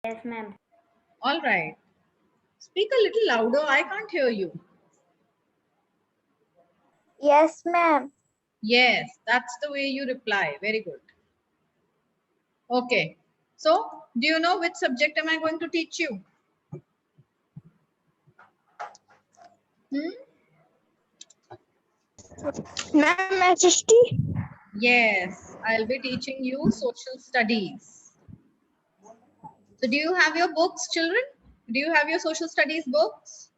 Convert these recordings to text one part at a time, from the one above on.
Yes, ma'am. All right. Speak a little louder. I can't hear you. Yes, ma'am. Yes, that's the way you reply. Very good. Okay. So, do you know which subject am I going to teach you? Hmm? Ma'am, SST? Yes, I'll be teaching you social studies. So, do you have your books, children? Do you have your social studies books?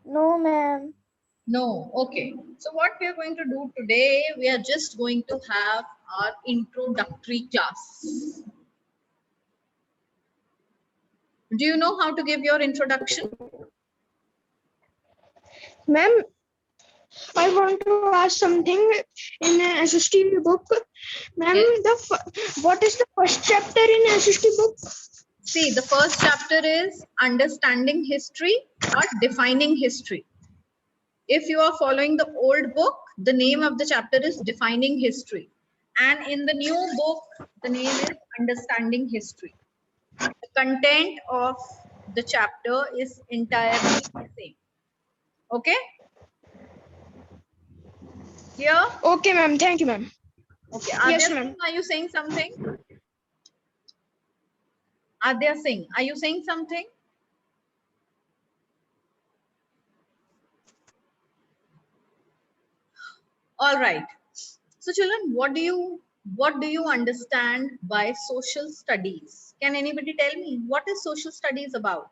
No, ma'am. No. Okay. So, what we are going to do today, we are just going to have our introductory class. Do you know how to give your introduction? Ma'am, I want to ask something in SST book. Ma'am, Yes. what is the first chapter in SST book? See, the first chapter is understanding history or defining history. If you are following the old book, the name of the chapter is defining history. And in the new book, the name is understanding history. The content of the chapter is entirely the same. Okay? Clear? Okay, ma'am. Thank you, ma'am. Okay. Yes, Adya ma'am. Singh, are you saying something? Adya Singh, are you saying something? All right. So children, what do you understand by social studies? Can anybody tell me what is social studies about?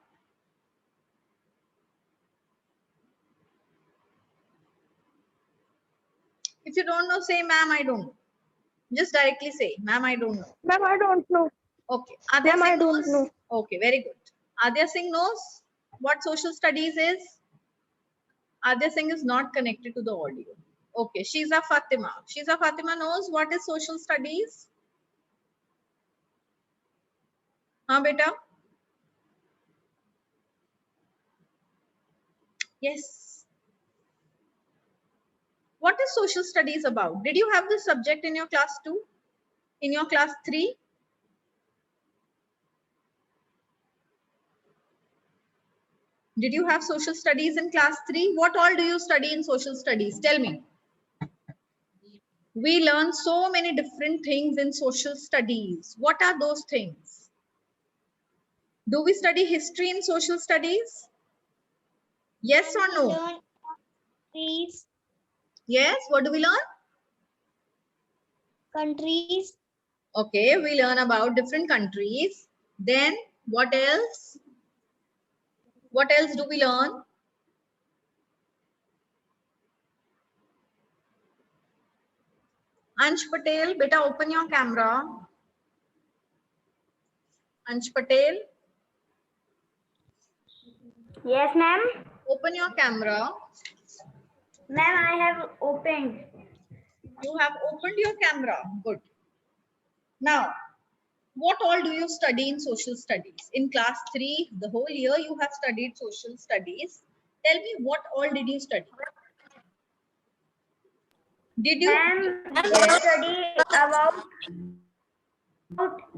If you don't know, say ma'am, I don't know. Just directly say, ma'am, I don't know. Ma'am, I don't know. Okay. Adya Ma'am, I Singh don't knows. know. Okay, very good. Adya Singh knows what social studies is. Adya Singh is not connected to the audio. Okay, Shiza Fatima. Shiza Fatima knows what is social studies. Huh, beta? Yes. What is social studies about? Did you have this subject in your class 2? In your class 3? Did you have social studies in class 3? What all do you study in social studies? Tell me. We learn so many different things in social studies. What are those things? Do we study history in social studies? Yes or no? Learn countries. Yes, what do we learn? Countries. Okay, we learn about different countries. Then what else? What else do we learn? Ansh Patel, beta, open your camera. Ansh Patel, Yes, ma'am. open your camera. Ma'am, I have opened. You have opened your camera. Good. Now, what all do you study in social studies? In class 3, the whole year you have studied social studies. Tell me, what all did you study? Did you? Ma'am, we Yes. study about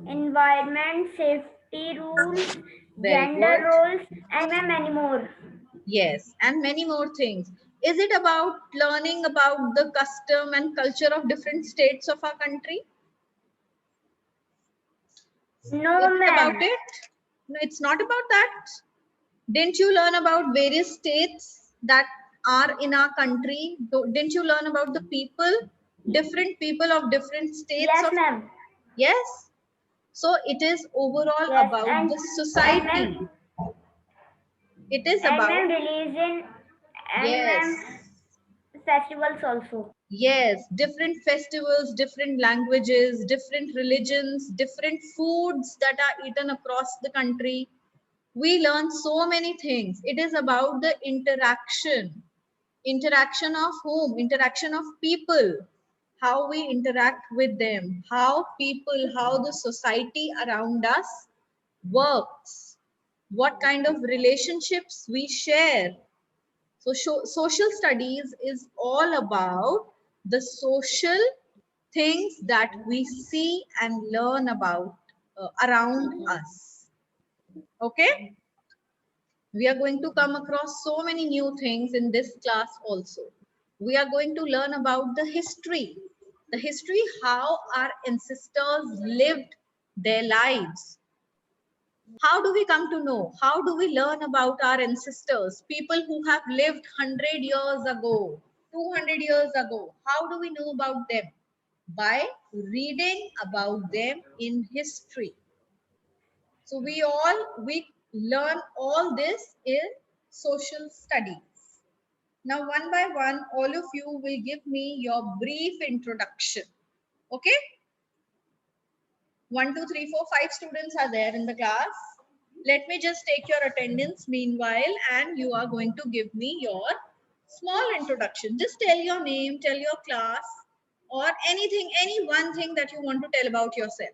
environment, safety rules, Very gender good. roles, and many more. Yes, and many more things. Is it about learning about the custom and culture of different states of our country? Is No, it about ma'am. it? No, it's not about that. Didn't you learn about various states that are in our country? Didn't you learn about the people, different people of different states Yes, of? ma'am. Yes. So it is overall Yes, about the and society. ma'am, It is about, religion, and yes, ma'am, festivals also. yes, different festivals, different languages, different religions, different foods that are eaten across the country. We learn so many things. It is about the interaction of whom? Interaction of people, how we interact with them, how people, how the society around us works, what kind of relationships we share. So, social studies is all about the social things that we see and learn about around us. Okay? We are going to come across so many new things in this class also. We are going to learn about the history. The history, how our ancestors lived their lives. How do we come to know? How do we learn about our ancestors? People who have lived 100 years ago, 200 years ago. How do we know about them? By reading about them in history. So we learn all this in social studies. Now, one by one, all of you will give me your brief introduction. Okay? 1, 2, 3, 4, 5 students are there in the class. Let me just take your attendance meanwhile, and you are going to give me your small introduction. Just tell your name, tell your class, or anything, any one thing that you want to tell about yourself.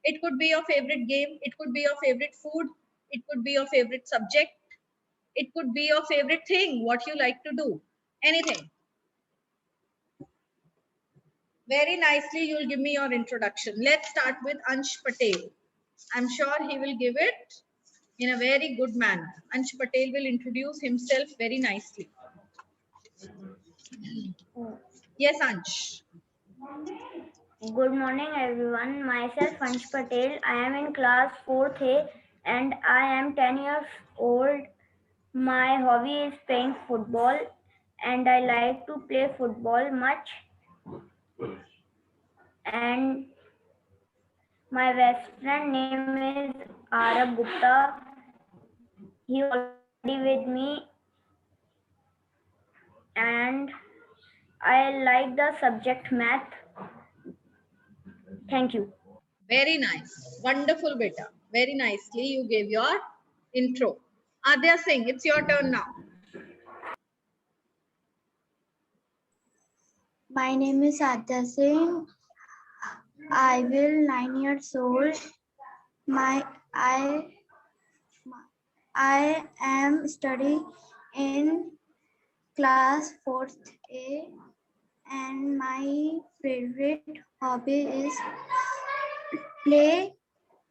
It could be your favorite game, it could be your favorite food, it could be your favorite subject, it could be your favorite thing, what you like to do, anything. Very nicely, you'll give me your introduction. Let's start with Ansh Patel. I'm sure he will give it in a very good manner. Ansh Patel will introduce himself very nicely. Yes, Ansh. Good morning, everyone. Myself, Ansh Patel. I am in class 4th A and I am 10 years old. My hobby is playing football and I like to play football much. And my best friend name is Arab Gupta. He already with me and I like the subject math. Thank you. Very nice. Wonderful, beta. Very nicely, you gave your intro. Adya Singh, it's your turn now. My name is Adya Singh. I will 9 years old. I am studying in class 4th A and my favorite hobby is play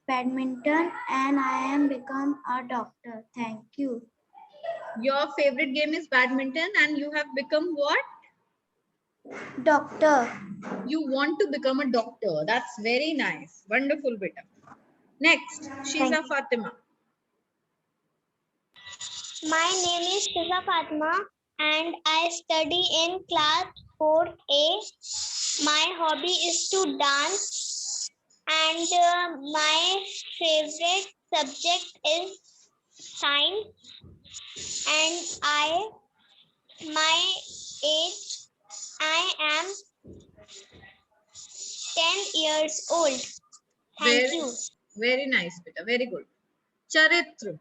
badminton and I am become a doctor. Thank you. Your favorite game is badminton and you have become what? Doctor. You want to become a doctor. That's very nice. Wonderful, beta. Next, Shiza Fatima. My name is Shifa Fatma and I study in class 4A. My hobby is to dance and my favorite subject is science and my age I am 10 years old. Thank you. Very nice, beta. Very good. Charitra.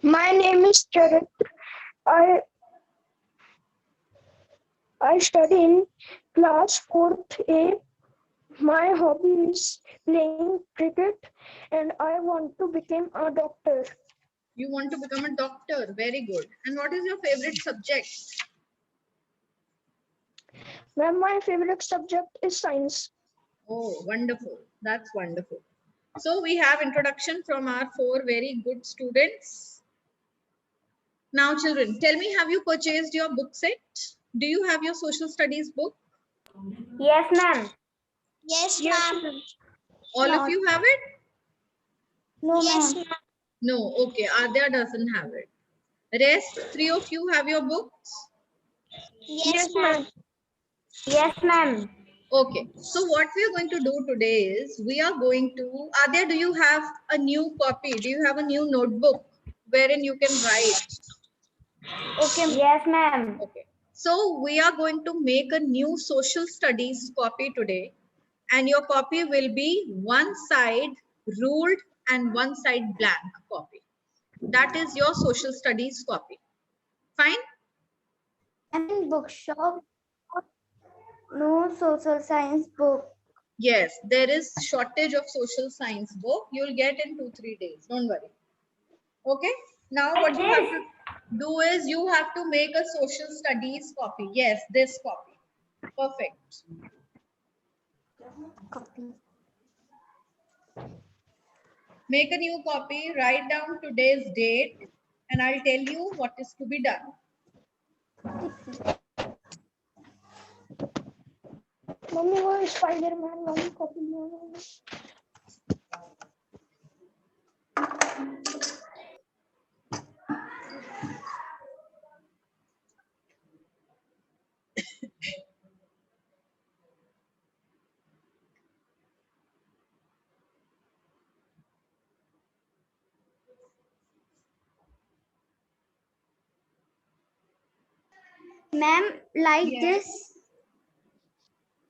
My name is Charit. I I study in class 4th A. My hobby is playing cricket and I want to become a doctor. You want to become a doctor. Very good. And what is your favorite subject? Well, my favorite subject is science. Oh, wonderful. That's wonderful. So we have introduction from our 4 very good students. Now, children, tell me, have you purchased your book set? Do you have your social studies book? Yes, ma'am. Yes, Yes, ma'am. ma'am. All of you have it? No, Yes, ma'am. ma'am. No. Okay. Adya doesn't have it. Rest, 3 of you have your books? Yes, ma'am. Yes, ma'am. Okay. So what we are going to do today is we are going to, Adya, do you have a new copy? Do you have a new notebook wherein you can write? Okay. Yes, ma'am. Okay. So we are going to make a new social studies copy today, and your copy will be one side ruled and one side blank copy. That is your social studies copy. Fine? I'm in bookshop. No social science book. Yes, there is shortage of social science book. You'll get in 2-3 days. Don't worry. Okay. Now Like what you have this. to do is you have to make a social studies copy. Yes, this copy. Perfect. Copy. Make a new copy, write down today's date, and I'll tell you what is to be done. Mummy वो Spiderman वाली copy banana Ma'am, like Yes. this.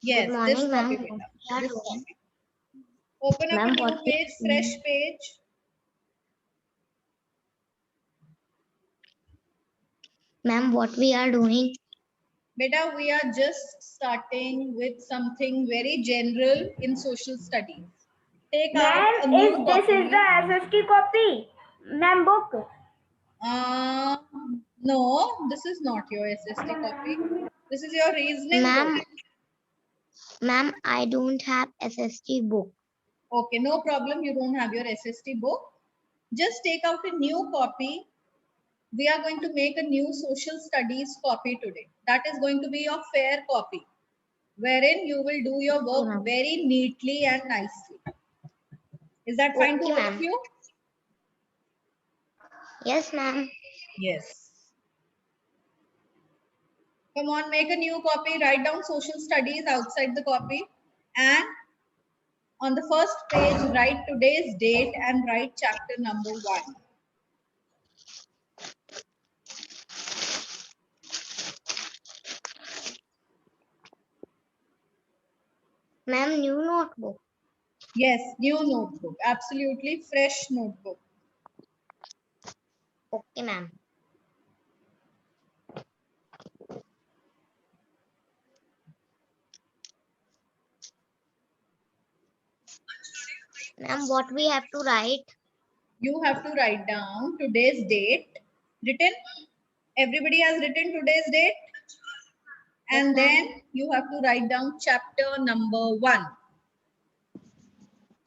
Yes, Good this morning, copy, ma'am. beta. Yeah, This okay. copy. Open up Ma'am, a new what page, fresh page. Ma'am, what we are doing? Beta, we are just starting with something very general in social studies. Take out Ma'am, a new is this copy. is the SST copy? Ma'am, book. No, this is not your SST copy. This is your reasoning Ma'am, book. ma'am, I don't have SST book. Okay, no problem. You don't have your SST book. Just take out a new copy. We are going to make a new social studies copy today. That is going to be your fair copy, wherein you will do your work ma'am. very neatly and nicely. Is that fine to Okay, all of ma'am. you? Yes, ma'am. Yes. Come on, make a new copy. Write down social studies outside the copy. And on the first page, write today's date and write chapter number 1. Ma'am, new notebook. Yes, new notebook. Absolutely fresh notebook. Okay, ma'am. Ma'am, what we have to write? You have to write down today's date. Written? Everybody has written today's date? And Yes, ma'am. then you have to write down chapter number 1.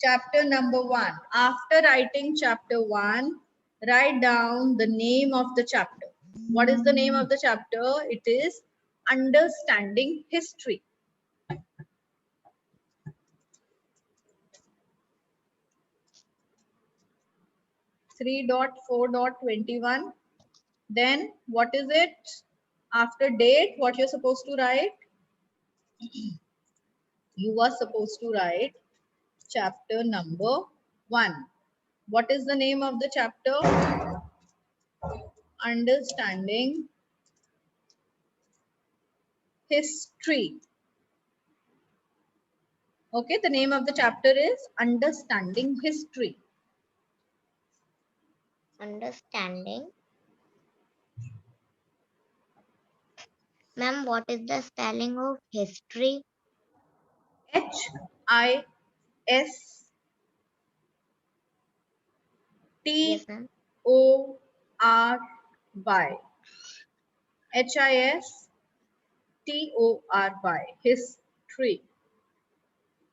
Chapter number 1. After writing chapter 1, write down the name of the chapter. What is the name of the chapter? It is Understanding History. Three dot 4.21. Then what is it? After date, what you're supposed to write? You are supposed to write chapter number 1. What is the name of the chapter? Understanding History. Okay, the name of the chapter is Understanding History. Understanding. Ma'am, what is the spelling of history? H-I-S-T-O-R-Y. Yes, ma'am. H-I-S-T-O-R-Y. History.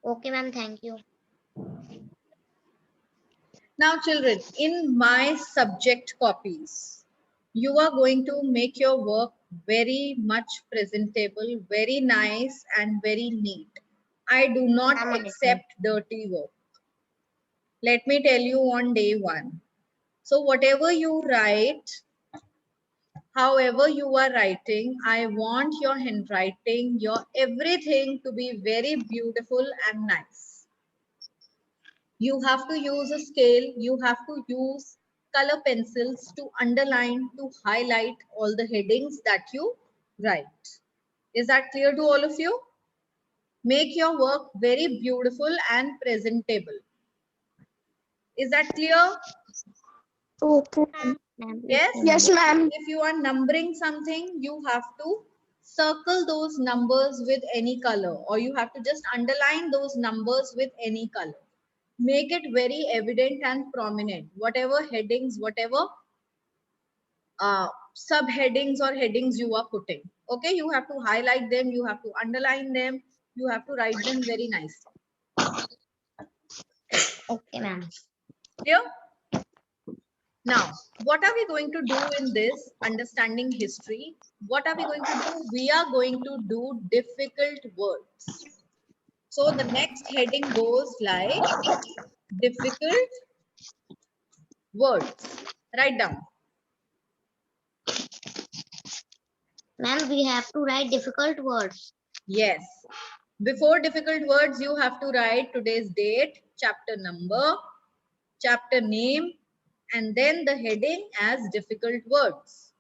Okay, ma'am. Thank you. Now, children, in my subject copies, you are going to make your work very much presentable, very nice, and very neat. I do not Ma'am, I accept dirty work. Let me tell you on day 1. So, whatever you write, however you are writing, I want your handwriting, your everything to be very beautiful and nice. You have to use a scale, you have to use color pencils to underline, to highlight all the headings that you write. Is that clear to all of you? Make your work very beautiful and presentable. Is that clear? Okay. Ma'am, Yes? Yes, ma'am. If you are numbering something, you have to circle those numbers with any color, or you have to just underline those numbers with any color. Make it very evident and prominent. Whatever headings, whatever subheadings or headings you are putting. Okay, you have to highlight them, you have to underline them, you have to write them very nicely. okay, ma'am. Clear? Now, what are we going to do in this understanding history? What are we going to do? We are going to do difficult words. So the next heading goes like difficult words. Write down. Ma'am, we have to write difficult words. Yes. Before difficult words, you have to write today's date, chapter number, chapter name, and then the heading as difficult words.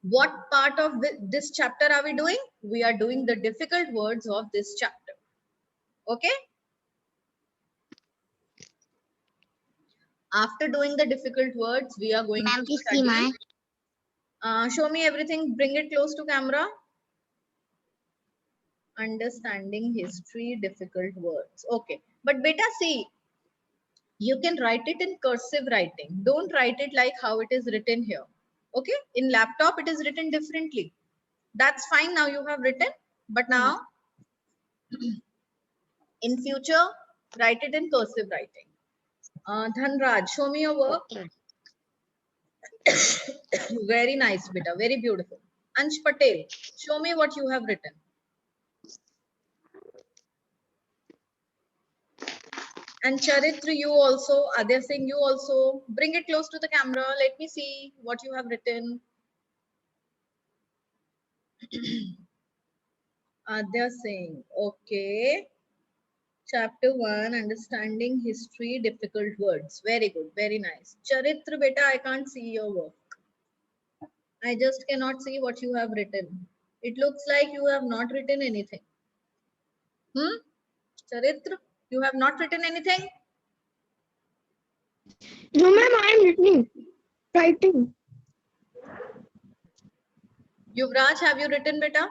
What part of this chapter are we doing? We are doing the difficult words of this chapter. Okay? After doing the difficult words, we are going Ma'am, to please see study. my. Show me everything. Bring it close to camera. Understanding history, difficult words. Okay. But beta, see, you can write it in cursive writing. Don't write it like how it is written here. Okay? In laptop, it is written differently. That's fine. Now you have written. But now, in future, write it in cursive writing. Dhanraj, show me your work. Okay. Very nice, beta. Very beautiful. Ansh Patel, show me what you have written. And Charitra, you also. Adya Singh, you also. Bring it close to the camera. Let me see what you have written. Adya Singh. Okay. Chapter 1, Understanding History, Difficult Words. Very good. Very nice. Charitra, beta, I can't see your work. I just cannot see what you have written. It looks like you have not written anything. Charitra, you have not written anything? No, ma'am, I am writing. Yuvraj, have you written, beta?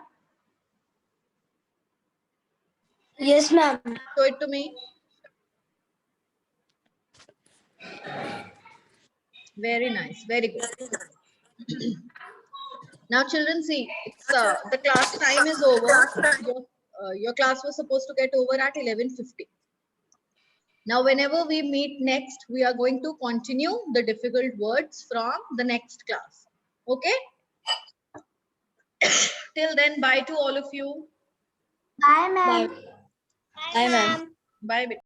Yes, ma'am. Show it to me. Very nice. Very good. Now, children, see, it's the class time is over. Your class was supposed to get over at 11:50. Now, whenever we meet next, we are going to continue the difficult words from the next class. Okay? Till then, bye to all of you. Bye, ma'am. Bye, ma'am. Bye.